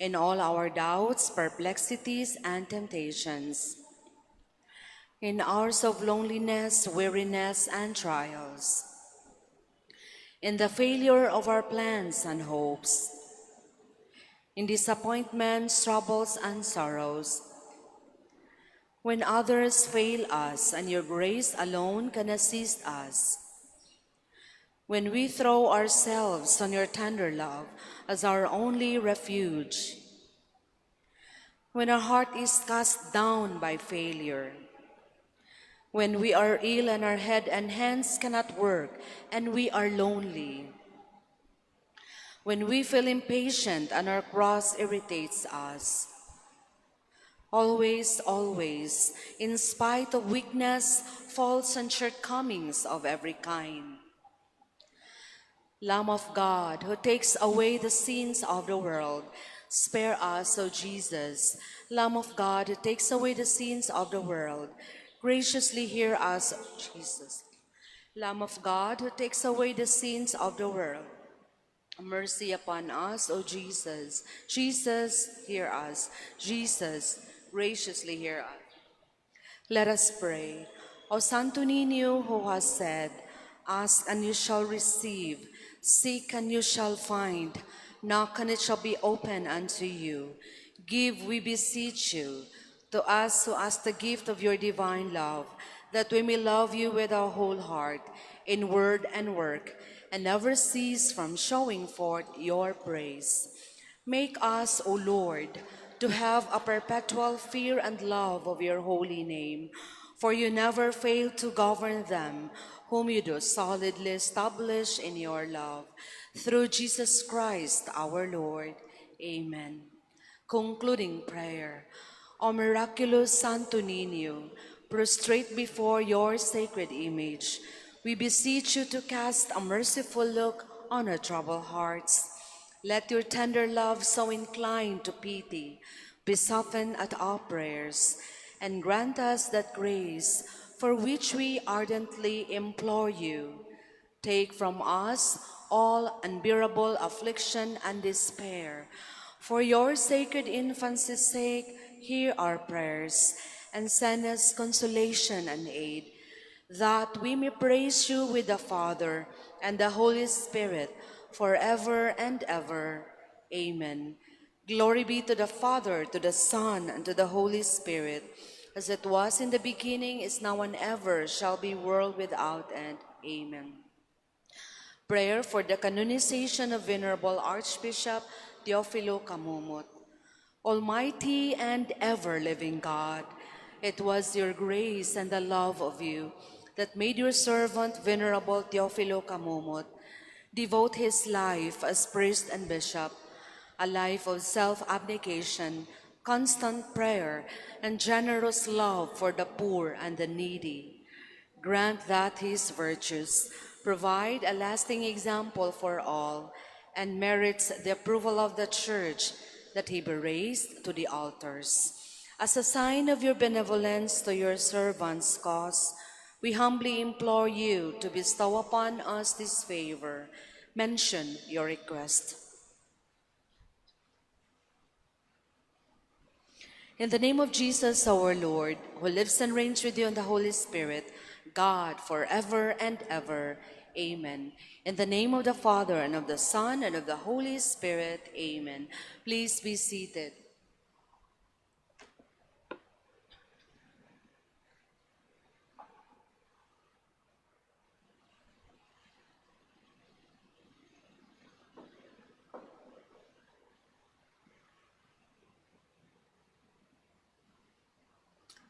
in all our doubts, perplexities, and temptations, in hours of loneliness, weariness, and trials, in the failure of our plans and hopes, in disappointments, troubles, and sorrows, when others fail us and your grace alone can assist us, when we throw ourselves on your tender love as our only refuge, when our heart is cast down by failure, when we are ill and our head and hands cannot work and we are lonely, when we feel impatient and our cross irritates us, always, always, in spite of weakness, faults, and shortcomings of every kind, Lamb of God, who takes away the sins of the world, spare us, O Jesus. Lamb of God, who takes away the sins of the world, graciously hear us, O Jesus. Lamb of God, who takes away the sins of the world, mercy upon us, O Jesus. Jesus, hear us. Jesus, graciously hear us. Let us pray. O Santo Niño, who has said, ask and you shall receive, seek and you shall find, knock and it shall be opened unto you. Give, we beseech you, to us who ask the gift of your divine love, that we may love you with our whole heart, in word and work, and never cease from showing forth your praise. Make us, O Lord, to have a perpetual fear and love of your holy name, for you never fail to govern them, whom you do solidly establish in your love. Through Jesus Christ our Lord. Amen. Concluding prayer. O miraculous Santo Niño, prostrate before your sacred image, we beseech you to cast a merciful look on our troubled hearts. Let your tender love, so inclined to pity, be softened at our prayers, and grant us that grace for which we ardently implore you. Take from us all unbearable affliction and despair. For your sacred infancy's sake, hear our prayers, and send us consolation and aid, that we may praise you with the Father and the Holy Spirit, forever and ever. Amen. Glory be to the Father, to the Son, and to the Holy Spirit, as it was in the beginning, is now, and ever shall be, world without end. Amen. Prayer for the canonization of Venerable Archbishop Teofilo Camumut. Almighty and ever-living God, it was your grace and the love of you that made your servant, Venerable Teofilo Camumut, devote his life as priest and bishop, a life of self-abnegation, constant prayer, and generous love for the poor and the needy. Grant that his virtues provide a lasting example for all, and merits the approval of the Church, that he be raised to the altars. As a sign of your benevolence to your servant's cause, we humbly implore you to bestow upon us this favor. Mention your request. In the name of Jesus our Lord, who lives and reigns with you in the Holy Spirit, God, forever and ever. Amen. In the name of the Father, and of the Son, and of the Holy Spirit. Amen. Please be seated.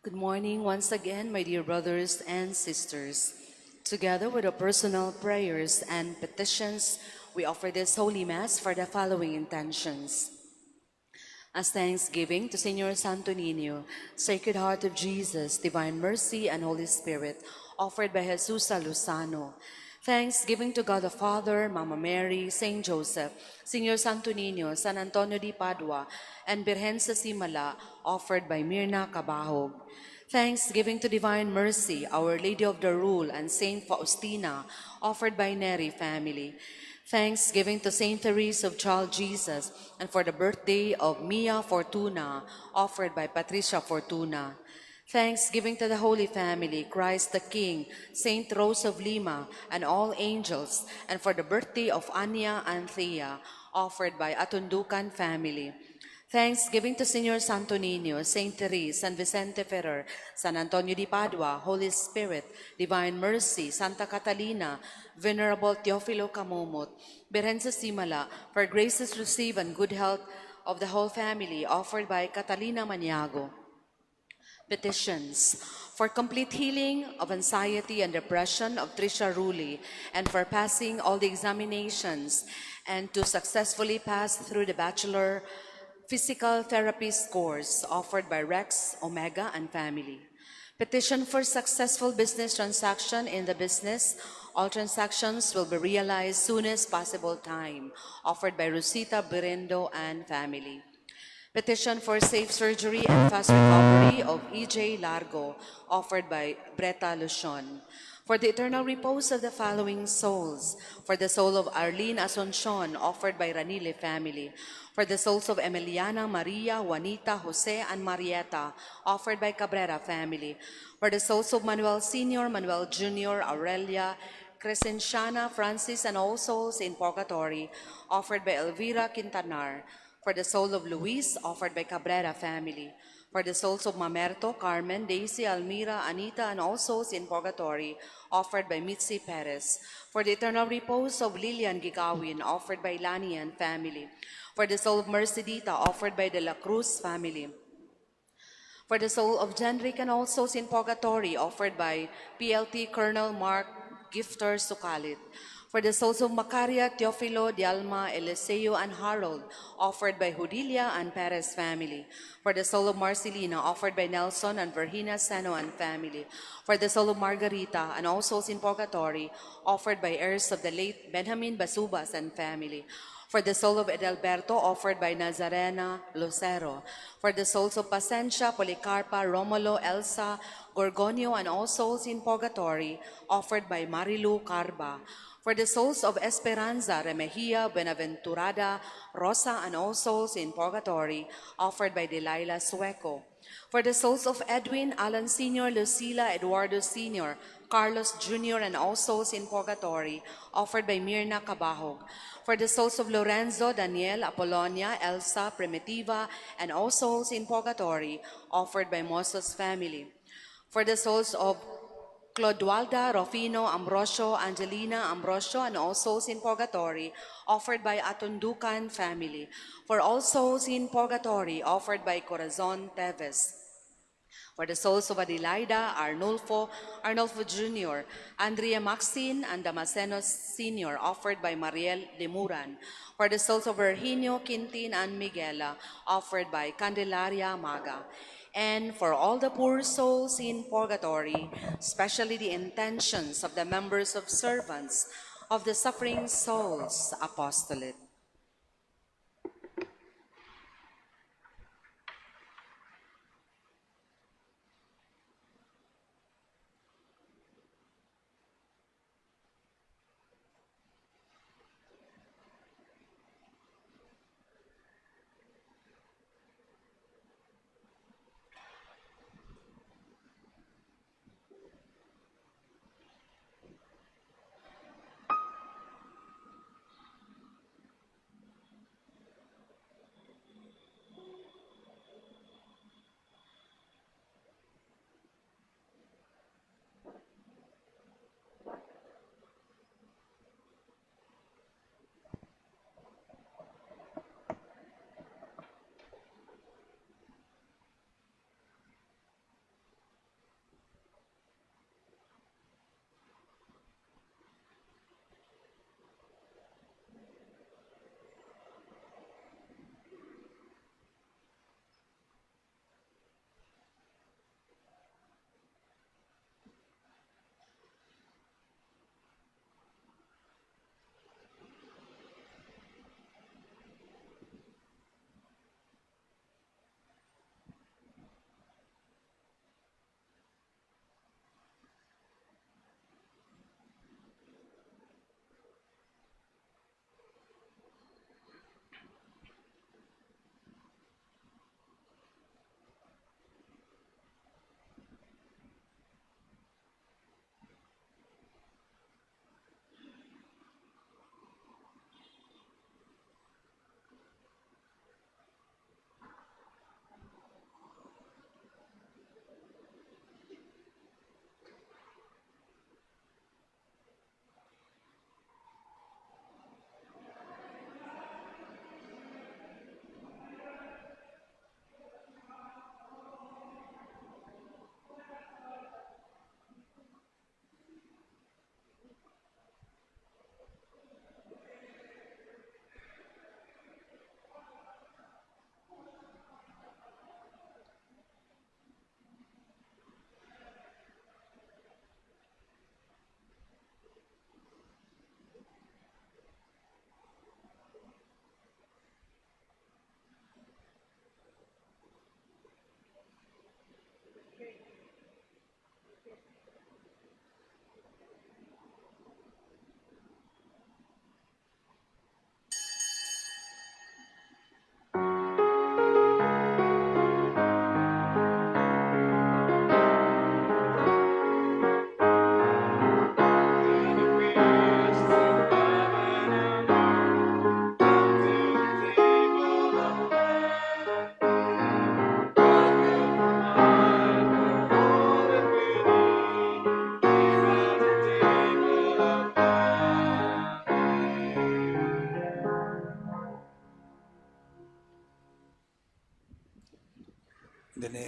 Good morning once again, my dear brothers and sisters. Together with the personal prayers and petitions, we offer this Holy Mass for the following intentions. As thanksgiving to Señor Santo Niño, Sacred Heart of Jesus, Divine Mercy, and Holy Spirit, offered by Jesus Saluzano. Thanksgiving to God the Father, Mama Mary, Saint Joseph, Señor Santo Niño, San Antonio de Padua, and Birhen sa Simala, offered by Mirna Cabahog. Thanksgiving to Divine Mercy, Our Lady of the Rule, and Saint Faustina, offered by Neri family. Thanksgiving to Saint Therese of Child Jesus, and for the birthday of Mia Fortuna, offered by Patricia Fortuna. Thanksgiving to the Holy Family, Christ the King, Saint Rose of Lima, and all angels, and for the birthday of Anya and Thea, offered by Atundukan family. Thanksgiving to Señor Santo Niño, Saint Therese, San Vicente Ferrer, San Antonio de Padua, Holy Spirit, Divine Mercy, Santa Catalina, Venerable Teofilo Camomot, Berenza Simala, for graces received and good health of the whole family, offered by Catalina Maniago. Petitions for complete healing of anxiety and depression of Trisha Ruli, and for passing all the examinations and to successfully pass through the Bachelor Physical Therapist course offered by Rex, Omega, and family. Petition for successful business transaction in the business. All transactions will be realized soonest possible time, offered by Rosita Berendo and family. Petition for safe surgery and fast recovery of E.J. Largo, offered by Breta Lucion. For the eternal repose of the following souls, for the soul of Arlene Asuncion, offered by Ranile family. For the souls of Emiliana, Maria, Juanita, Jose, and Marieta, offered by Cabrera family. For the souls of Manuel Sr., Manuel Jr., Aurelia, Crescenciana, Francis, and all souls in purgatory, offered by Elvira Quintanar. For the soul of Luis, offered by Cabrera family. For the souls of Mamerto, Carmen, Daisy, Almira, Anita, and all souls in purgatory, offered by Mitzi Perez. For the eternal repose of Lilian Gigawin, offered by Lani and family. For the soul of Mercedita, offered by De La Cruz family. For the soul of Jenrick and all souls in purgatory, offered by PLT Colonel Mark Gifter Sukalit. For the souls of Macaria, Teofilo, Dialma, Eliseo, and Harold, offered by Judilia and Perez family. For the soul of Marcelina, offered by Nelson and Virginia Seno and family. For the soul of Margarita and all souls in purgatory, offered by heirs of the late Benjamin Basubas and family. For the soul of Edelberto, offered by Nazarena Lucero. For the souls of Pacencia, Policarpa, Romulo, Elsa, Gorgonio, and all souls in purgatory, offered by Marilu Carba. For the souls of Esperanza, Remejia, Benaventurada, Rosa, and all souls in purgatory, offered by Delilah Sueco. For the souls of Edwin, Alan Sr., Lucila, Eduardo Sr., Carlos Jr., and all souls in purgatory, offered by Mirna Cabahog. For the souls of Lorenzo, Daniel, Apollonia, Elsa, Primitiva, and all souls in purgatory, offered by Moses family. For the souls of Clodoalda, Rufino, Ambrosio, Angelina, Ambrosio, and all souls in purgatory, offered by Atundukan family. For all souls in purgatory, offered by Corazon Teves. For the souls of Adelaida, Arnulfo Jr., Andrea Maxine, and Damasceno Sr., offered by Mariel Lemuran. For the souls of Virginio, Quintin, and Miguela, offered by Candelaria Maga. And for all the poor souls in purgatory, especially the intentions of the members of servants of the suffering souls apostolate.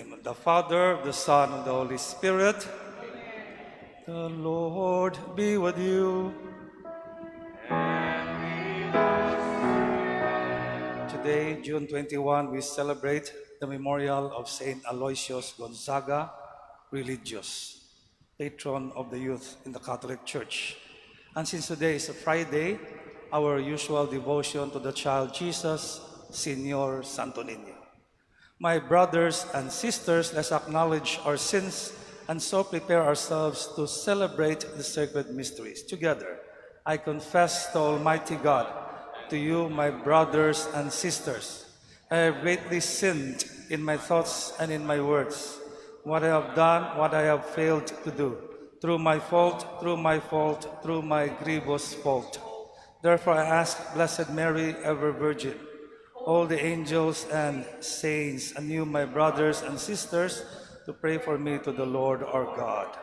name of the Father, of the Son, and the Holy Spirit. The Lord be with you. Today, June 21, we celebrate the memorial of Saint Aloysius Gonzaga, religious, patron of the youth in the Catholic Church. And since today is a Friday, our usual devotion to the child Jesus, Señor Santo Niño. My brothers and sisters, let's acknowledge our sins and so prepare ourselves to celebrate the sacred mysteries. Together, I confess to Almighty God, to you, my brothers and sisters, I have greatly sinned in my thoughts and in my words, what I have done, what I have failed to do, through my fault, through my grievous fault. Therefore I ask Blessed Mary, ever Virgin, all the angels and saints, and you, my brothers and sisters, to pray for me to the Lord our God.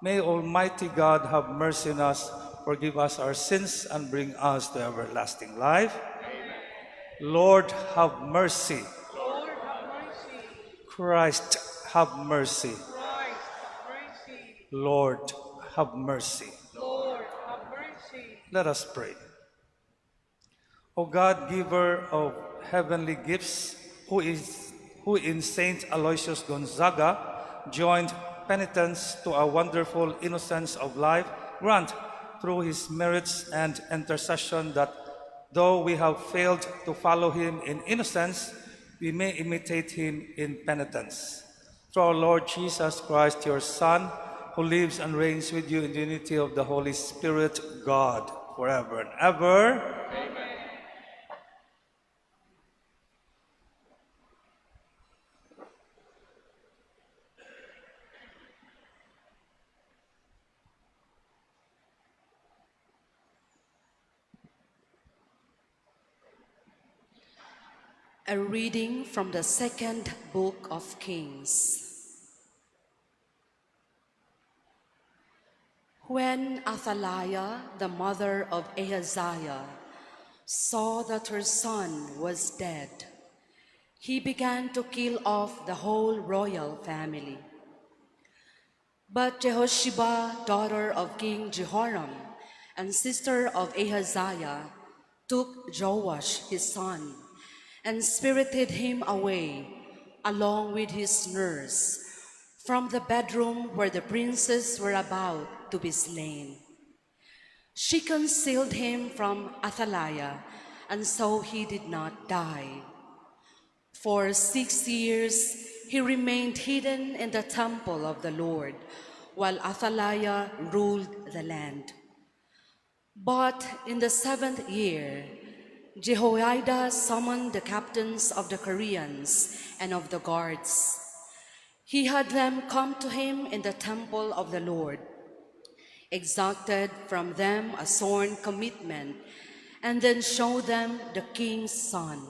May Almighty God have mercy on us, forgive us our sins, and bring us to everlasting life. Amen. Lord, have mercy. Lord, have mercy. Christ, have mercy. Christ, have mercy. Lord, have mercy. Lord, have mercy. Let us pray. O God, giver of heavenly gifts, who in Saint Aloysius Gonzaga joined penitence to a wonderful innocence of life, grant through his merits and intercession that though we have failed to follow him in innocence, we may imitate him in penitence. Through our Lord Jesus Christ, your Son, who lives and reigns with you in the unity of the Holy Spirit, God, forever and ever. Amen. A reading from the second book of Kings. When Athaliah, the mother of Ahaziah, saw that her son was dead, he began to kill off the whole royal family. But Jehosheba, daughter of King Jehoram and sister of Ahaziah, took Joash his son and spirited him away, along with his nurse, from the bedroom where the princes were about to be slain. She concealed him from Athaliah, and so he did not die. For 6 years he remained hidden in the temple of the Lord, while Athaliah ruled the land. But in the 7th year, Jehoiada summoned the captains of the Koreans and of the guards. He had them come to him in the temple of the Lord, exacted from them a sworn commitment, and then showed them the king's son.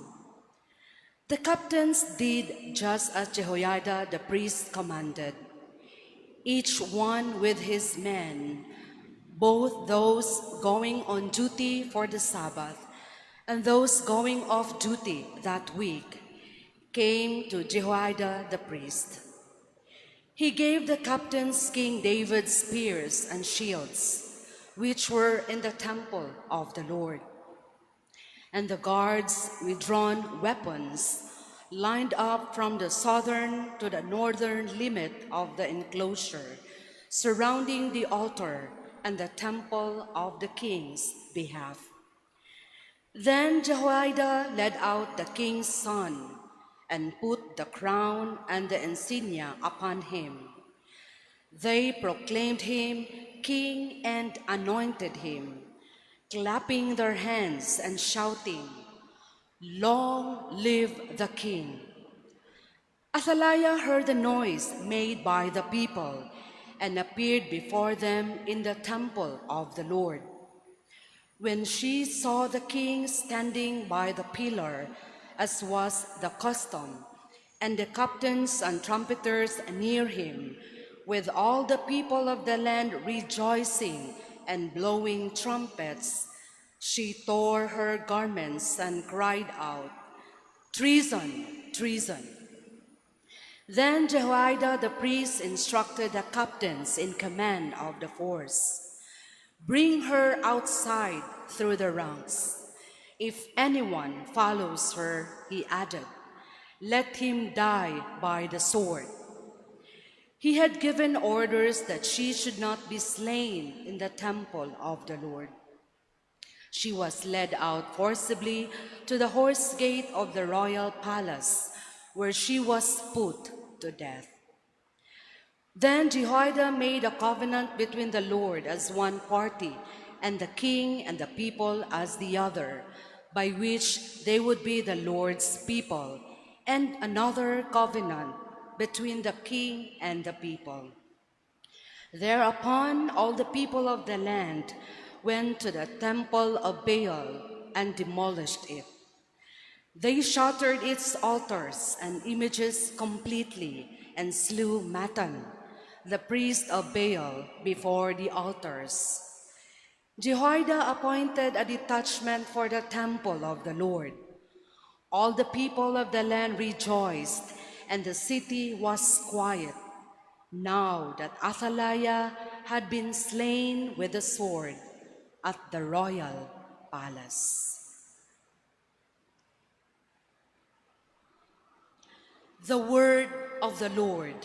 The captains did just as Jehoiada the priest commanded, each one with his men, both those going on duty for the Sabbath and those going off duty that week, came to Jehoiada the priest. He gave the captains King David's spears and shields, which were in the temple of the Lord. And the guards with drawn weapons lined up from the southern to the northern limit of the enclosure, surrounding the altar and the temple of the king's behalf. Then Jehoiada led out the king's son and put the crown and the insignia upon him. They proclaimed him king and anointed him, clapping their hands and shouting, "Long live the king!" Athaliah heard the noise made by the people and appeared before them in the temple of the Lord. When she saw the king standing by the pillar, as was the custom, and the captains and trumpeters near him, with all the people of the land rejoicing and blowing trumpets, she tore her garments and cried out, "Treason! Treason!" Then Jehoiada the priest instructed the captains in command of the force, "Bring her outside through the ranks. If anyone follows her," he added, "let him die by the sword." He had given orders that she should not be slain in the temple of the Lord. She was led out forcibly to the horse gate of the royal palace, where she was put to death. Then Jehoiada made a covenant between the Lord as one party and the king and the people as the other, by which they would be the Lord's people, and another covenant between the king and the people. Thereupon all the people of the land went to the temple of Baal and demolished it. They shattered its altars and images completely and slew Mattan, the priest of Baal, before the altars. Jehoiada appointed a detachment for the temple of the Lord. All the people of the land rejoiced, and the city was quiet, now that Athaliah had been slain with the sword at the royal palace. The word of the Lord.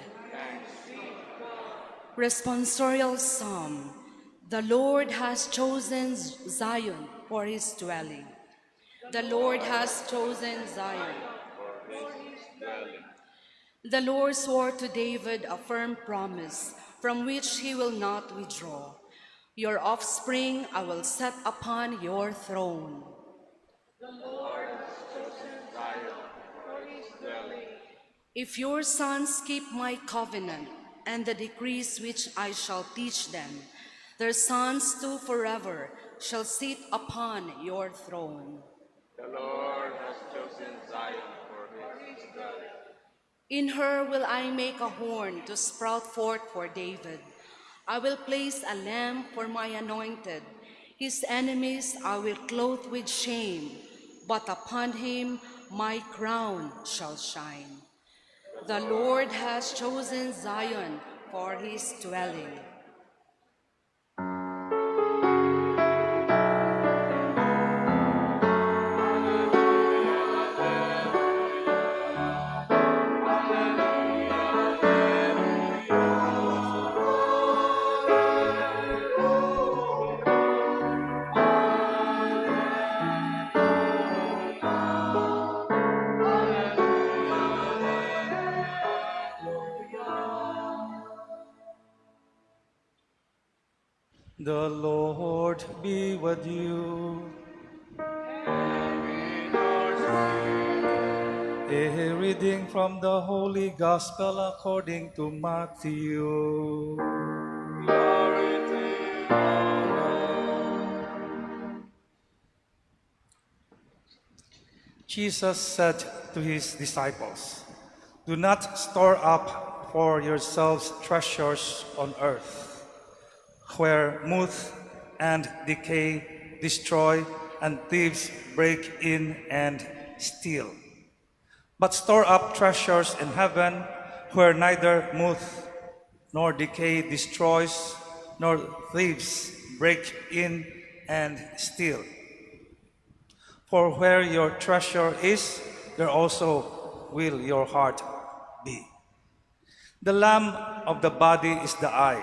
Responsorial Psalm. The Lord has chosen Zion for his dwelling. The Lord has chosen Zion. The Lord swore to David a firm promise from which he will not withdraw. Your offspring I will set upon your throne. If your sons keep my covenant and the decrees which I shall teach them, their sons too forever shall sit upon your throne. The Lord has chosen Zion for his dwelling. In her will I make a horn to sprout forth for David. I will place a lamp for my anointed. His enemies I will clothe with shame, but upon him my crown shall shine. The Lord has chosen Zion for his dwelling. The Lord be with you. A reading from the Holy Gospel according to Matthew. Jesus said to his disciples, "Do not store up for yourselves treasures on earth, where moth and decay destroy and thieves break in and steal. But store up treasures in heaven, where neither moth nor decay destroys, nor thieves break in and steal. For where your treasure is, there also will your heart be. The lamp of the body is the eye.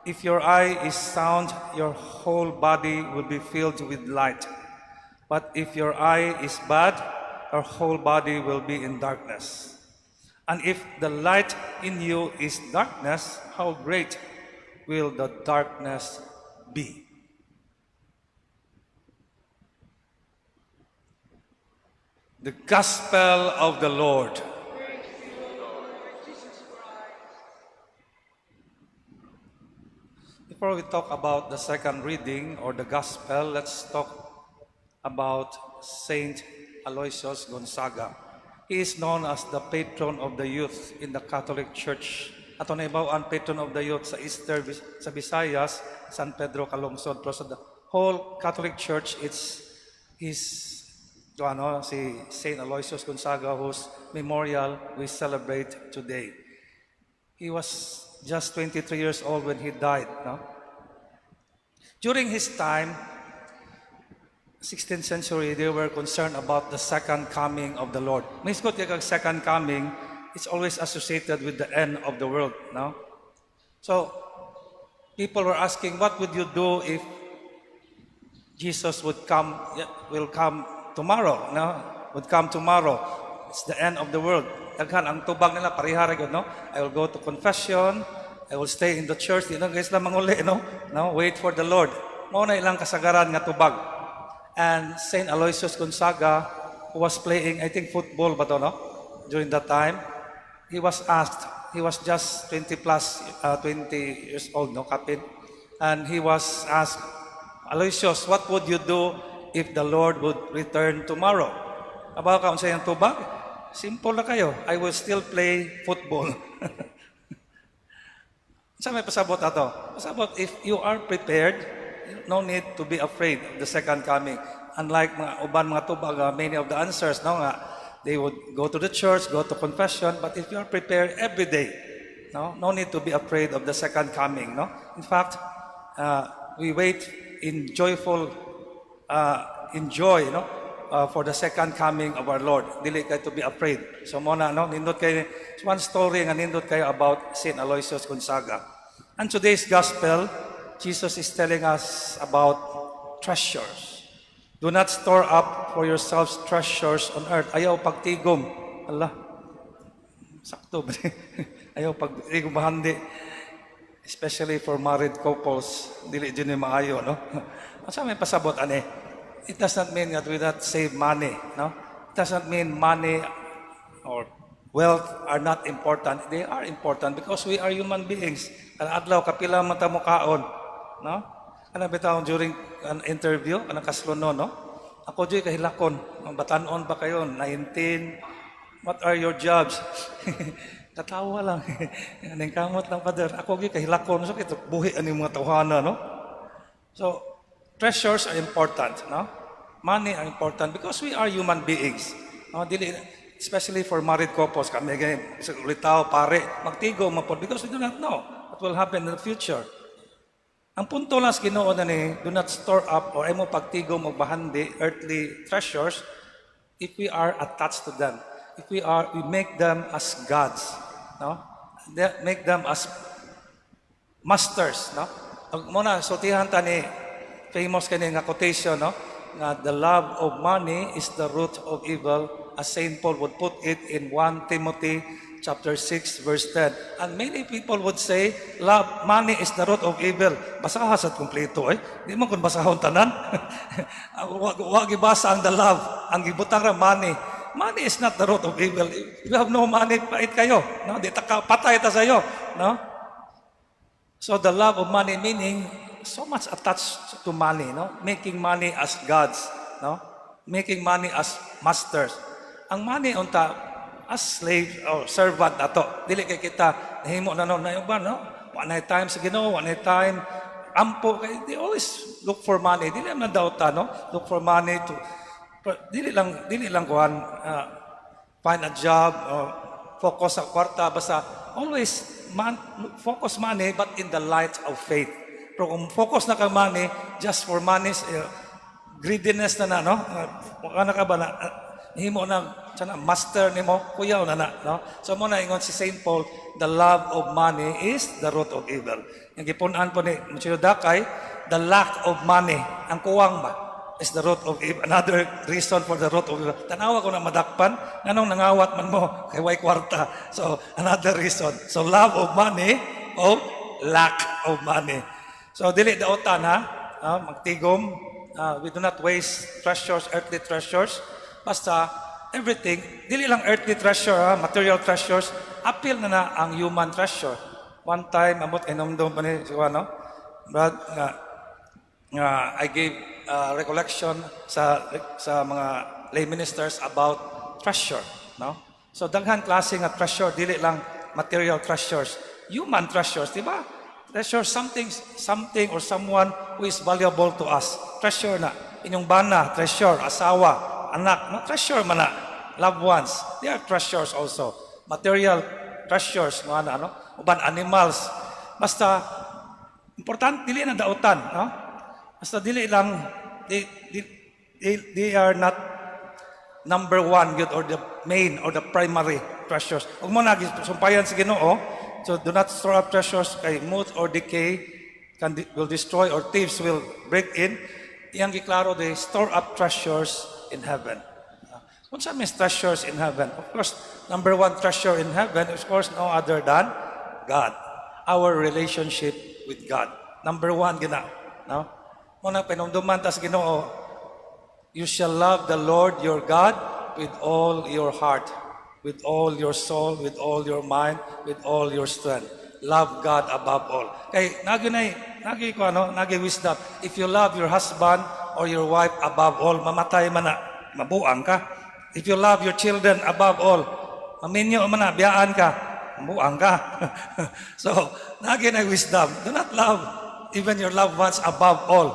If your eye is sound, your whole body will be filled with light. But if your eye is bad, your whole body will be in darkness. And if the light in you is darkness, how great will the darkness be?" The Gospel of the Lord. Before we talk about the second reading or the Gospel, let's talk about Saint Aloysius Gonzaga. He is known as the patron of the youth in the Catholic Church. Ato na ibaw ang patron of the youth sa Easter sa Visayas, San Pedro Calungsod. Pero sa the whole Catholic Church, it's his to si Saint Aloysius Gonzaga, whose memorial we celebrate today. He was just 23 years old when he died. No? During his time, 16th century, they were concerned about the second coming of the Lord. Miskot kag second coming, it's always associated with the end of the world. No? So, people were asking, what would you do if Jesus will come tomorrow? No? Would come tomorrow. It's the end of the world. Daghan ang tubag nila pareha ra gyud, no? I will go to confession, I will stay in the church, di na guys na manguli, no? No, wait for the Lord. Mao na ilang kasagaran nga tubag. And Saint Aloysius Gonzaga, who was playing, I think, football ba to, no? During that time, he was asked, he was just 20 years old, no, kapin. And he was asked, Aloysius, what would you do if the Lord would return tomorrow? Aba ka unsa yang tubag? Simple na kayo. I will still play football. Sa may pasabot ato? Pasabot, if you are prepared, no need to be afraid of the second coming. Unlike mga uban mga tubag, many of the answers, no, nga, they would go to the church, go to confession, but if you are prepared every day, no need to be afraid of the second coming. No? In fact, we wait in joyful enjoy, for the second coming of our Lord. Dili kayo to be afraid. So muna, nindot kayo, one story nga nindot kayo about Saint Aloysius Gonzaga. And today's gospel, Jesus is telling us about treasures. Do not store up for yourselves treasures on earth. Ayaw pagtigom. Allah, sakto ba? Ayaw pagtigom bahandi. Especially for married couples. Dili dyan yung maayo, no? Asa may pasabot, ane? It does not mean that we not save money, no? It does not mean money or wealth are not important. They are important because we are human beings. Kana adlaw kapila man ta mo kaon, no? Kana bitaw during an interview, kana kaslono, no? Ako joy kahilakon, batanon pa kayo, 19. What are your jobs? Katawa lang. Ning kamot lang father. Ako gyud kahilakon so kito buhi ani mga tawhana, no? So treasures are important, no? Money are important because we are human beings. No, dili, especially for married couples, kami ganyan, ulitaw, pare, magtigo, mapod, because we do not know what will happen in the future. Ang punto lang sa Ginoo na ni, do not store up or ay mo pagtigo mo bahandi earthly treasures if we are attached to them. If we make them as gods, no? Make them as masters, no? Muna, sultihan ta ni famous kani nga quotation, no? Na the love of money is the root of evil, as Saint Paul would put it in 1 Timothy chapter 6 verse 10. And many people would say, money is the root of evil. Basaha sa kompleto, Di mo kun basahon tanan. Wag ibasa ang the love, ang gibutang ra money. Money is not the root of evil. If you have no money, pait kayo, no? Di ta patay ta sayo, no? So the love of money meaning so much attached to money, no? Making money as gods, no? Making money as masters. Ang money unta as slave or servant ato. Dili kay kita nahimo na yung ba, no? One night time sa Ginoo, one night time ampo kay they always look for money. Dili man daw ta, no? Look for money to dili lang kuan find a job or focus sa kwarta basta always focus money but in the light of faith. Pero kung focus na ka money, just for money, greediness na, no? Ano ka ba na, himo na, sana, master ni mo, kuyaw na, no? So muna ingon si Saint Paul, the love of money is the root of evil. Yung gipunan po ni Monsieur Dakay, the lack of money, ang kuwang ba, is the root of evil. Another reason for the root of evil. Tanawa ko na madakpan, nganong nangawat man mo, kay way kwarta. So, another reason. So, love of money, o lack of money. So, dili daotan ha, magtigom, we do not waste treasures, earthly treasures, basta everything, dili lang earthly treasure, material treasures, appeal na ang human treasure. One time, amot inomdom pa ni si Juan, no? Brad, I gave recollection sa mga lay ministers about treasure, no? So, daghan klase nga treasure, dili lang material treasures, human treasures, di ba? Treasure something or someone who is valuable to us. Treasure na. Inyong bana, treasure, asawa, anak, no? Treasure man na. Loved ones, they are treasures also. Material treasures, mga ano, uban animals. Basta, important, dili na dautan, no? Basta dili lang, they are not number one yun or the main or the primary treasures. Huwag mo na sumpayan sa Ginoo. So do not store up treasures kay moth or decay will destroy or thieves will break in. Iyang giklaro they store up treasures in heaven. Kung sa means treasures in heaven, of course, number one treasure in heaven, of course, no other than God. Our relationship with God. Number one, gina. No? Muna, pinumduman tas Ginoo, you shall love the Lord your God with all your heart, with all your soul, with all your mind, with all your strength. Love God above all. Kay nagi wisdom. If you love your husband or your wife above all, mamatay man na, mabuang ka. If you love your children above all, maminyo man na, biyaan ka, mabuang ka. So, nagi wisdom. Do not love even your loved ones above all,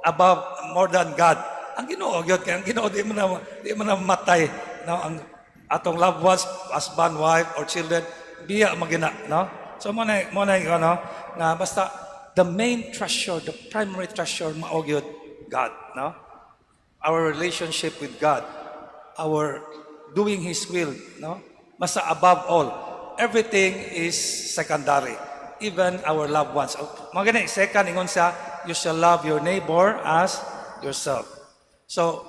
above more than God. Ang Ginoo gyud kay ang Ginoo di man na matay, no? Ang atong loved ones, husband, wife or children biya magina, no? So mo na ano nga basta the main treasure, the primary treasure mao gyud God, no? Our relationship with God, our doing His will, no? Basta above all, everything is secondary. Even our loved ones. Magana second ingon sa you shall love your neighbor as yourself. So,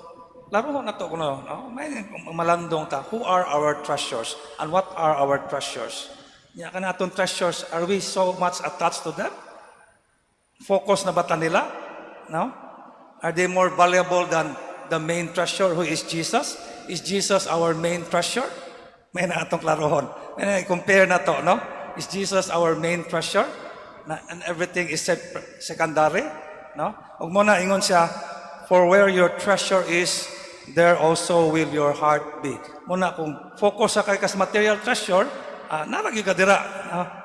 laro na to kuno, no? May malandong ta. Who are our treasures and what are our treasures? Nya kanatong treasures, are we so much attached to them? Focus na ba ta nila? No? Are they more valuable than the main treasure who is Jesus? Is Jesus our main treasure? May na atong klarohon. May na compare na to, no? Is Jesus our main treasure? And everything is secondary? No? Ug mo na ingon siya, for where your treasure is, there also will your heart be. Muna kung focus sa kay kas material treasure, naragi ka dira.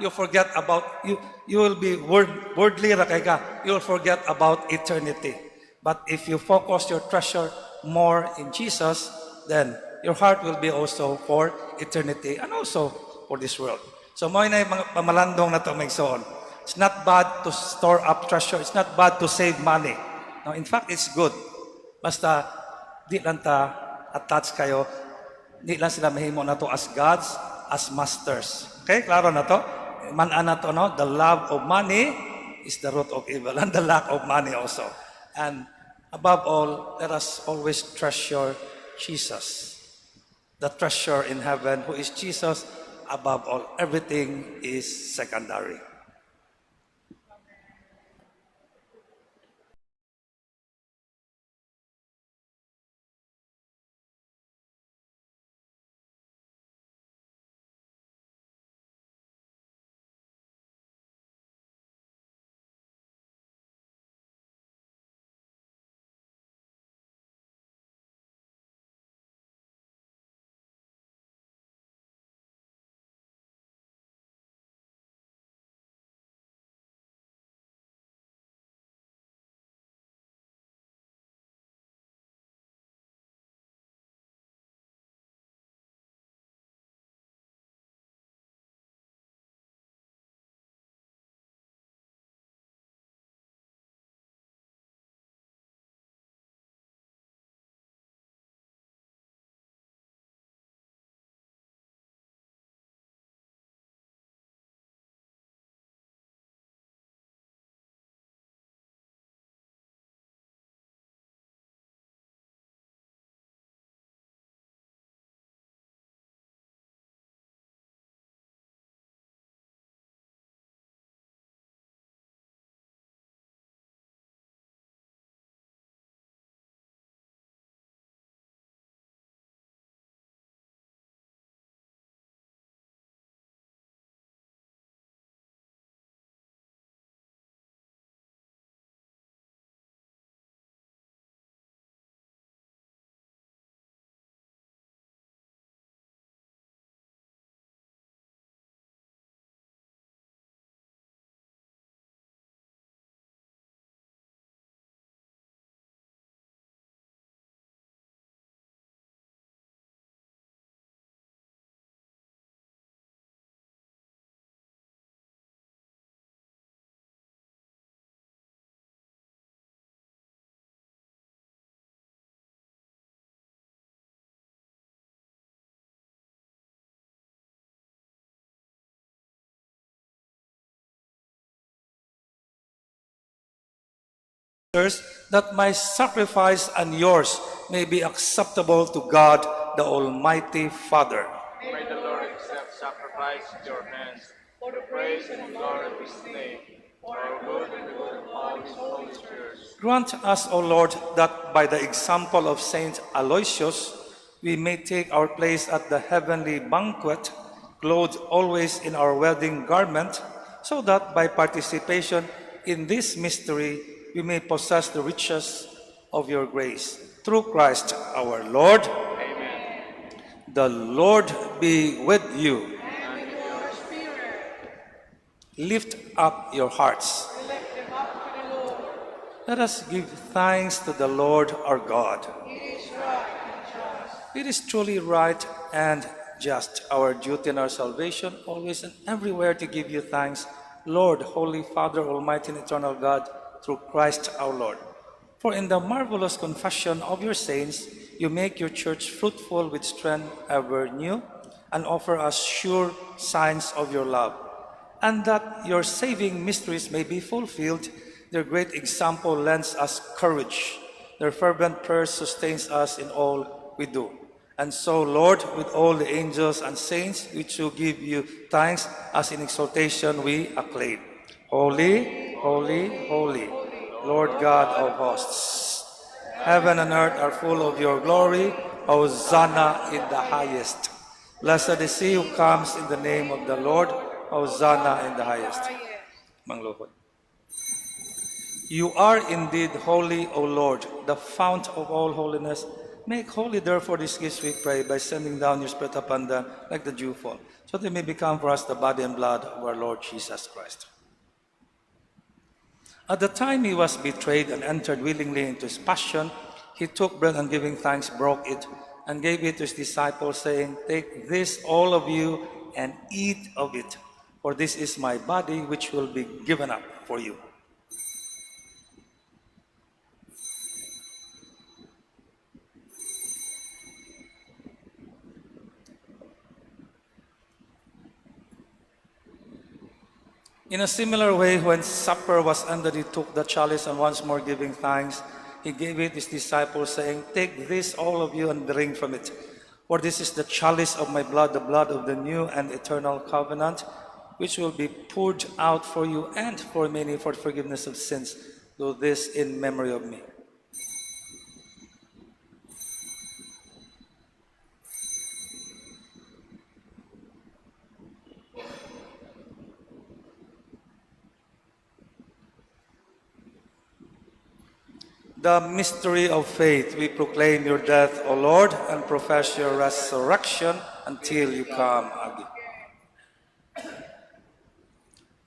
You forget about, you will be worldly ra kay ka. You will forget about eternity. But if you focus your treasure more in Jesus, then your heart will be also for eternity and also for this world. So mo na mga pamalandong na to maigsoon. It's not bad to store up treasure. It's not bad to save money. No, in fact, it's good. Basta di lang ta attach kayo, di lang sila mahimo na to as gods, as masters. Okay, klaro na to? Man-an na to, no? The love of money is the root of evil and the lack of money also. And above all, let us always treasure Jesus. The treasure in heaven, who is Jesus, above all. Everything is secondary. that my sacrifice and yours may be acceptable to God, the Almighty Father. May the Lord accept sacrifice at your hands for the praise and glory of his name, for our good and the good of all his holy church. Grant us, O Lord, that by the example of Saint Aloysius, we may take our place at the heavenly banquet, clothed always in our wedding garment, so that by participation in this mystery, we may possess the riches of your grace. Through Christ our Lord. Amen. The Lord be with you. And with your spirit, Lift up your hearts. we lift them up to the Lord. Let us give thanks to the Lord our God. It is right and just. It is truly right and just, our duty and our salvation, always and everywhere to give you thanks, Lord, Holy Father, Almighty and Eternal God, through Christ our Lord. For in the marvelous confession of your saints, you make your church fruitful with strength ever new, and offer us sure signs of your love. And that your saving mysteries may be fulfilled, their great example lends us courage. Their fervent prayer sustains us in all we do. And so, Lord, with all the angels and saints, we too give you thanks, as in exaltation we acclaim. Holy, holy, holy, Lord God of hosts. Heaven and earth are full of your glory. Hosanna in the highest. Blessed is he who comes in the name of the Lord. Hosanna in the highest. Mangluhod. You are indeed holy, O Lord, the fount of all holiness. Make holy, therefore, these gifts, we pray, by sending down your Spirit upon them like the dewfall, so that they may become for us the body and blood of our Lord Jesus Christ. At the time he was betrayed and entered willingly into his passion, he took bread and giving thanks, broke it, and gave it to his disciples, saying, "Take this, all of you, and eat of it, for this is my body, which will be given up for you." In a similar way, when supper was ended, he took the chalice, and once more giving thanks, he gave it to his disciples, saying, "Take this, all of you, and drink from it. For this is the chalice of my blood, the blood of the new and eternal covenant, which will be poured out for you and for many for the forgiveness of sins. Do this in memory of me." The mystery of faith, we proclaim your death, O Lord, and profess your resurrection until you come again.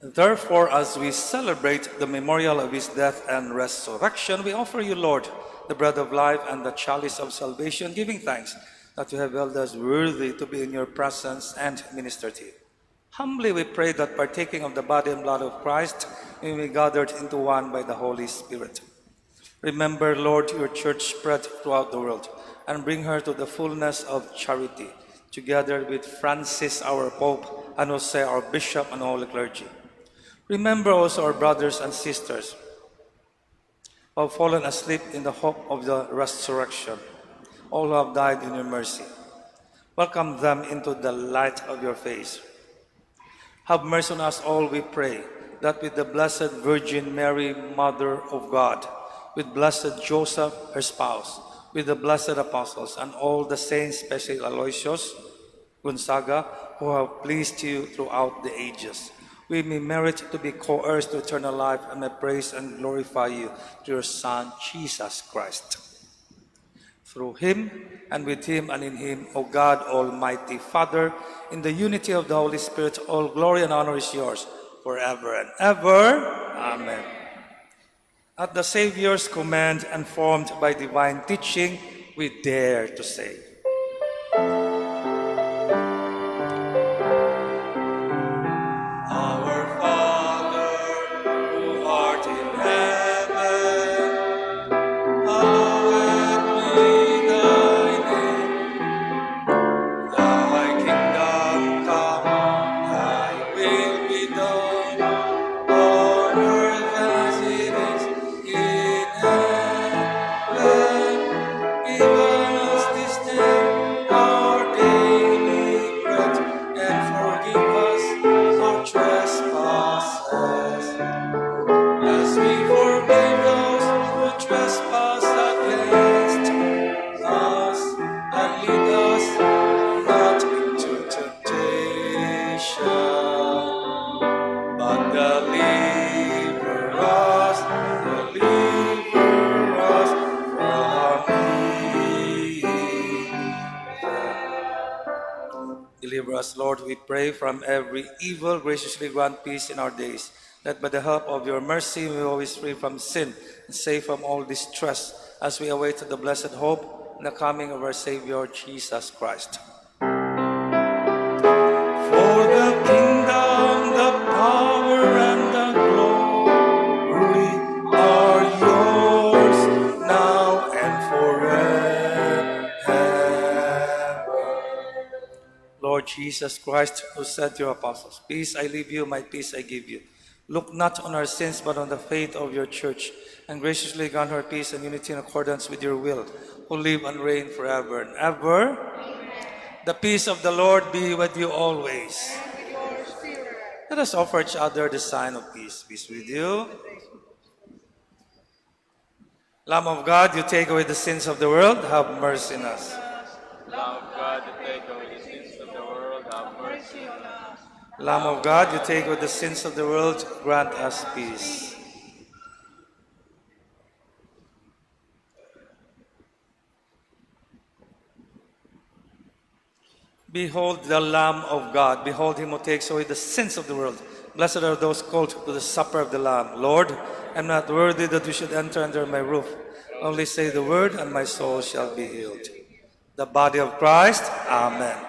Therefore, as we celebrate the memorial of his death and resurrection, we offer you, Lord, the bread of life and the chalice of salvation, giving thanks that you have held us worthy to be in your presence and minister to you. Humbly we pray that, partaking of the body and blood of Christ, we may be gathered into one by the Holy Spirit. Remember, Lord, your church spread throughout the world, and bring her to the fullness of charity, together with Francis, our Pope, and Jose, our Bishop, and all the clergy. Remember also our brothers and sisters who have fallen asleep in the hope of the resurrection, all who have died in your mercy. Welcome them into the light of your face. Have mercy on us all, we pray, that with the Blessed Virgin Mary, Mother of God, with Blessed Joseph, her spouse, with the blessed apostles, and all the saints, especially Aloysius, Gonzaga, who have pleased you throughout the ages, we may merit to be co-heirs to eternal life, and may praise and glorify you through your Son, Jesus Christ. Through him, and with him, and in him, O God, Almighty Father, in the unity of the Holy Spirit, all glory and honor is yours, forever and ever. Amen. At the Savior's command, and formed by divine teaching, we dare to say, Our Father, who art in heaven, hallowed be thy name. Thy kingdom come, thy will be done, on earth as it is in heaven. us, Lord, we pray, from every evil, graciously grant peace in our days, that by the help of your mercy we are always free from sin and safe from all distress, as we await the blessed hope and the coming of our Savior, Jesus Christ. For the kingdom, the power, and the glory are yours, now and forever. Lord Jesus Christ, who said to your apostles, "Peace I leave you, my peace I give you," look not on our sins, but on the faith of your church, and graciously grant her peace and unity in accordance with your will, who live and reign forever and ever. The peace of the Lord be with you always. With your spirit. Let us offer each other the sign of peace. Peace with you. Lamb of God, you take away the sins of the world, have mercy on us. Lamb of God, to take away the sins of the world, have mercy. Mercy on us. Lamb of God, you take away the sins of the world, grant us peace. Behold the Lamb of God. Behold him who takes away the sins of the world. Blessed are those called to the supper of the Lamb. Lord, I am not worthy that you should enter under my roof. Only say the word, and my soul shall be healed. The body of Christ. Amen.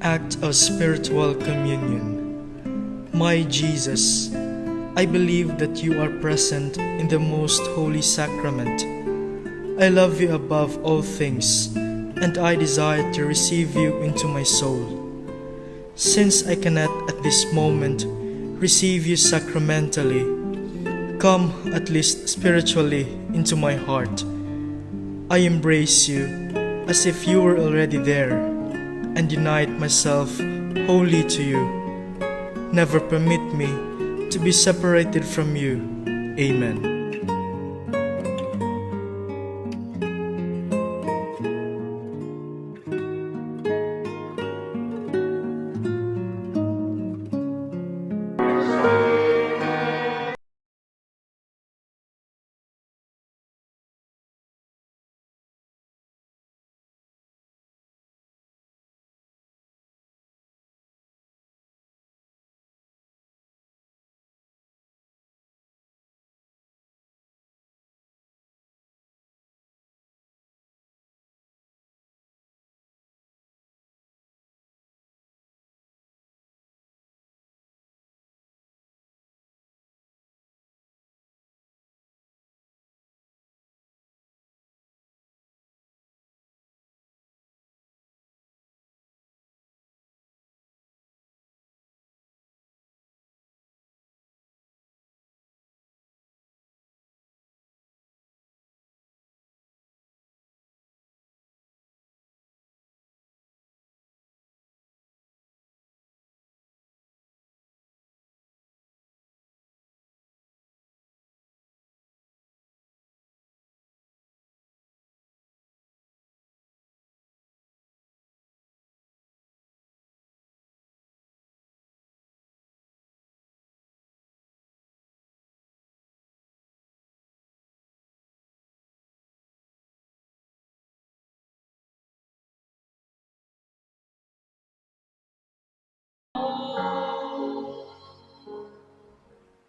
Act of Spiritual Communion. My Jesus, I believe that you are present in the most holy sacrament. I love you above all things, and I desire to receive you into my soul. Since I cannot at this moment receive you sacramentally, come at least spiritually into my heart. I embrace you as if you were already there, and unite myself wholly to you. Never permit me to be separated from you. Amen.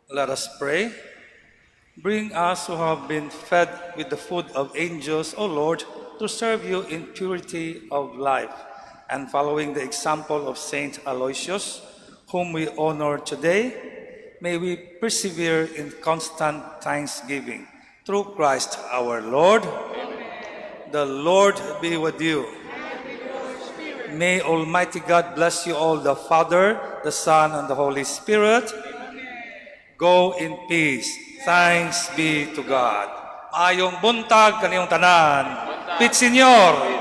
Let us pray. Bring us who have been fed with the food of angels, O Lord, to serve you in purity of life, and following the example of Saint Aloysius, whom we honor today, may we persevere in constant thanksgiving. Through Christ our Lord. Amen. The Lord be with you. May Almighty God bless you all, the Father, the Son, and the Holy Spirit. Go in peace. Thanks be to God. Ayong buntag kaniyong tanan. Pit Senyor.